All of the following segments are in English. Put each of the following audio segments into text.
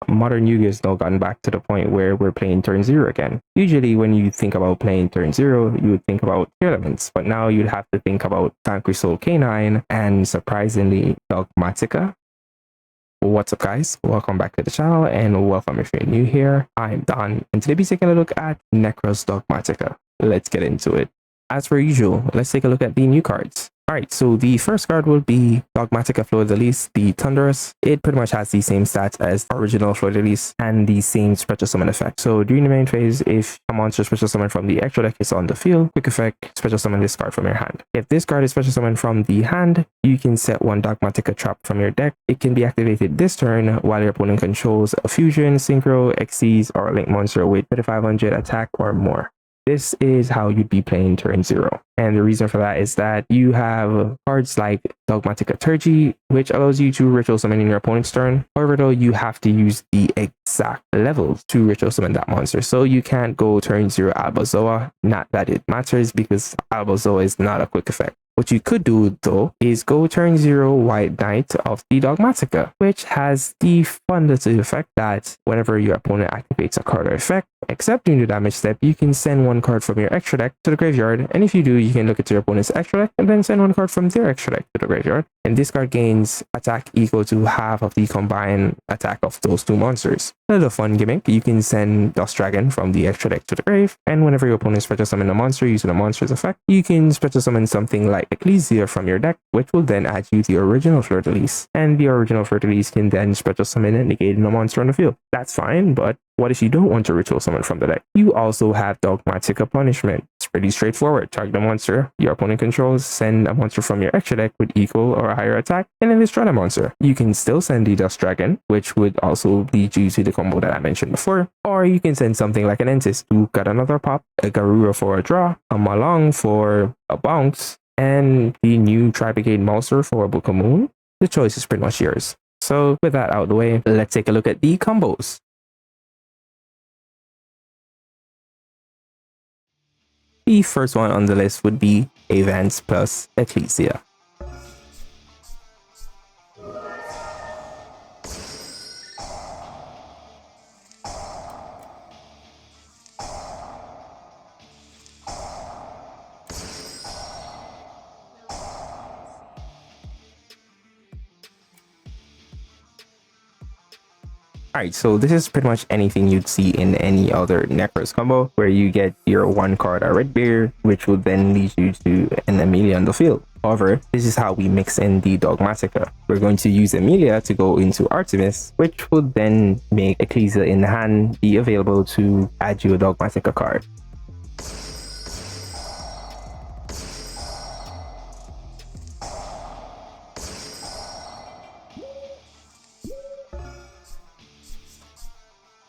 modern Yu-Gi-Oh has now gotten back to the point where we're playing turn 0 again. Usually when you think about playing turn 0, you would think about elements, but now you'd have to think about Vanquish Soul Canine and surprisingly Dogmatika. What's up guys, welcome back to the channel and welcome if you're new here. I'm Don and today we're taking a look at Nekroz Dogmatika. Let's get into it. As per usual, let's take a look at the new cards. Alright, so the first card will be Dogmatika Fleur-de-Lis, the Thunderous. It pretty much has the same stats as original Fleur-de-Lis and the same special summon effect. So during the main phase, if a monster special summon from the extra deck is on the field, quick effect, special summon this card from your hand. If this card is special summoned from the hand, you can set one Dogmatika trap from your deck. It can be activated this turn while your opponent controls a Fusion, Synchro, Xyz, or a Link monster with 2500 attack or more. This is how you'd be playing turn 0. And the reason for that is that you have cards like Dogmatika Turgy, which allows you to ritual summon in your opponent's turn. However, though, you have to use the exact levels to ritual summon that monster. So you can't go turn 0 Albazoa. Not that it matters because Albazoa is not a quick effect. What you could do though is go turn 0 White Knight of the Dogmatika, which has the fun little effect that whenever your opponent activates a card or effect, except during the damage step, you can send one card from your extra deck to the graveyard, and if you do, you can look at your opponent's extra deck and then send one card from their extra deck to the graveyard, and this card gains attack equal to half of the combined attack of those two monsters. A little fun gimmick, you can send Dust Dragon from the extra deck to the grave, and whenever your opponent special summon a monster using a monster's effect, you can special summon something like Ecclesia from your deck, which will then add you the original Fleur-de-Lis, and the original Fleur-de-Lis can then special summon and negate a monster on the field. That's fine, but what if you don't want to ritual summon from the deck? You also have Dogmatika Punishment. It's pretty straightforward. Target a monster your opponent controls, send a monster from your extra deck with equal or higher attack, and then destroy the monster. You can still send the Dust Dragon, which would also lead you to the combo that I mentioned before, or you can send something like an Entis to cut another pop, a Garura for a draw, a Malong for a bounce, and the new Tri-Brigade monster for a Book of Moon. The choice is pretty much yours. So with that out of the way, let's take a look at the combos. The first one on the list would be Avance plus Ecclesia. Alright, so this is pretty much anything you'd see in any other Nekroz combo, where you get your one card a Red Bear, which will then lead you to an Amelia on the field. However, this is how we mix in the Dogmatika. We're going to use Amelia to go into Artemis, which will then make Ecclesia in the hand be available to add you a Dogmatika card.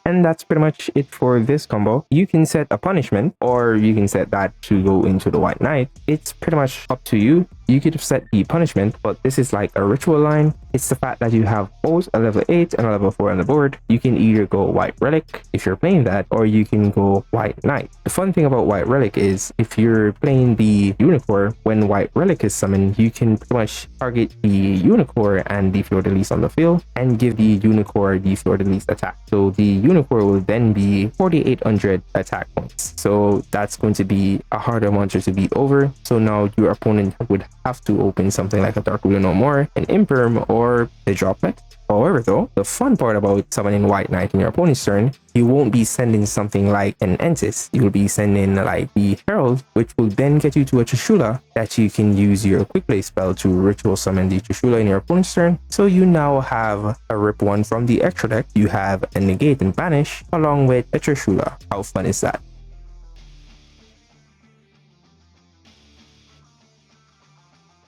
And that's pretty much it for this combo. You can set a punishment, or you can set that to go into the White Knight. It's pretty much up to you. You could have set the punishment, but this is like a ritual line. It's the fact that you have both a level 8 and a level 4 on the board. You can either go White Relic if you're playing that, or you can go White Knight. The fun thing about White Relic is if you're playing the Unicorn, when White Relic is summoned, you can pretty much target the Unicorn and the Fleur-de-Lis on the field and give the Unicorn the Fleur-de-Lis attack. So the Unicorn will then be 4800 attack points. So that's going to be a harder monster to beat over. So now your opponent would have to open something like a Dark Ruler No More, an Imperm, or a Droplet. However, though, the fun part about summoning White Knight in your opponent's turn, you won't be sending something like an Entis. You'll be sending like the Herald, which will then get you to a Trishula that you can use your Quick Play spell to ritual summon the Trishula in your opponent's turn. So you now have a Rip 1 from the extra deck. You have a Negate and Banish along with a Trishula. How fun is that?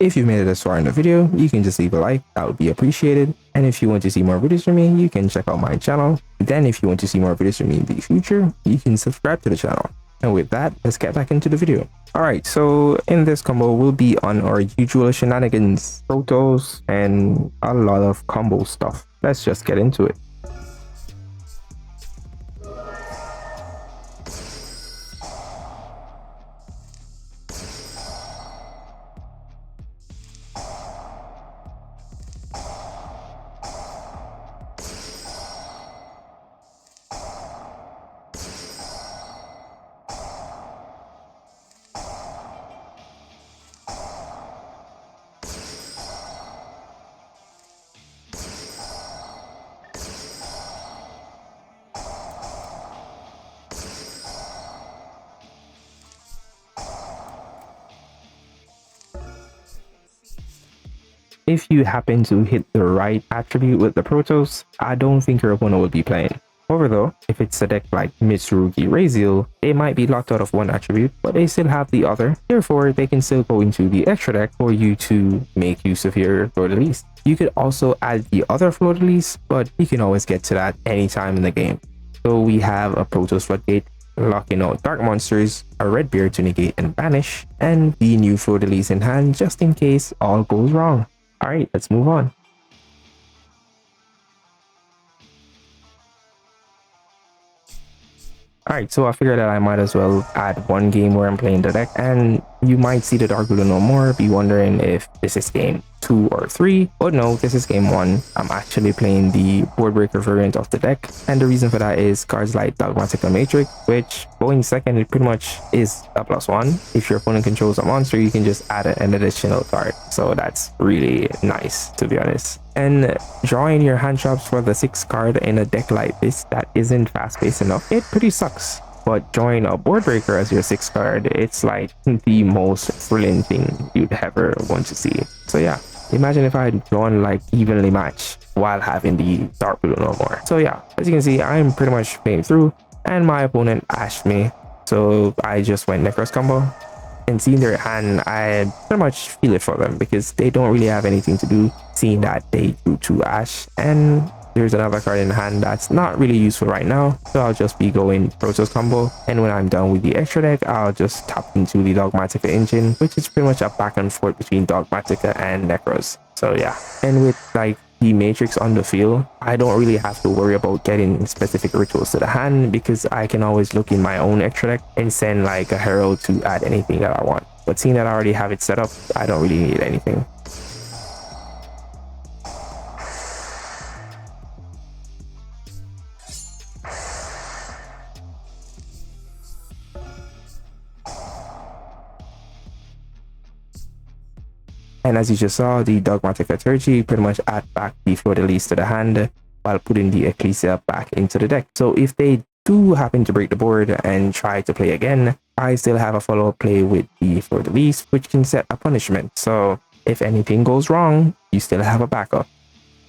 If you made it this far in the video, you can just leave a like, that would be appreciated. And if you want to see more videos from me, you can check out my channel. Then if you want to see more videos from me in the future, you can subscribe to the channel. And with that, let's get back into the video. Alright, so in this combo, we'll be on our usual shenanigans, photos, and a lot of combo stuff. Let's just get into it. if you happen to hit the right attribute with the Protoss, I don't think your opponent will be playing. However though, if it's a deck like Mitsurugi Raziel, they might be locked out of one attribute, but they still have the other. Therefore, they can still go into the extra deck for you to make use of your Fleur-de-Lis. You could also add the other Fleur-de-Lis, but you can always get to that anytime in the game. So we have a Protoss Floodgate, locking out dark monsters, a red beard to negate and banish, and the new Fleur-de-Lis in hand just in case all goes wrong. Alright, let's move on. Alright, so I figured that I might as well add one game where I'm playing the deck, and you might see the Dark Blue No More, be wondering if this is game 2 or 3, but no, this is game 1. I'm actually playing the board breaker variant of the deck, and the reason for that is cards like Dogmatika Matrix, which going second, it pretty much is a +1. If your opponent controls a monster, you can just add an additional card, so that's really nice, to be honest. And drawing your hand traps for the 6th card in a deck like this that isn't fast-paced enough, it pretty sucks. But drawing a board breaker as your 6th card, it's like the most thrilling thing you'd ever want to see. So yeah, imagine if I had drawn like evenly matched while having the Dark Blue No More. So yeah, as you can see, I'm pretty much playing through, and my opponent ashed me, so I just went Nekroz combo. And seeing their hand, I pretty much feel it for them because they don't really have anything to do, seeing that they drew 2 ash, and there's another card in hand that's not really useful right now, so I'll just be going Protoss combo, and when I'm done with the extra deck, I'll just tap into the Dogmatika engine, which is pretty much a back and forth between Dogmatika and Nekroz. So yeah, and with like the Matrix on the field, I don't really have to worry about getting specific rituals to the hand because I can always look in my own extra deck and send like a Herald to add anything that I want. But seeing that I already have it set up, I don't really need anything. And as you just saw, the Dogmatika Turgy pretty much add back the Fleur-de-Lis to the hand while putting the Ecclesia back into the deck. So if they do happen to break the board and try to play again, I still have a follow-up play with the Fleur-de-Lis, which can set a punishment. So if anything goes wrong, you still have a backup.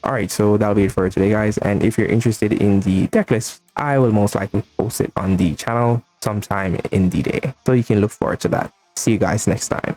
Alright, so that'll be it for today, guys. And if you're interested in the deck list, I will most likely post it on the channel sometime in the day. So you can look forward to that. See you guys next time.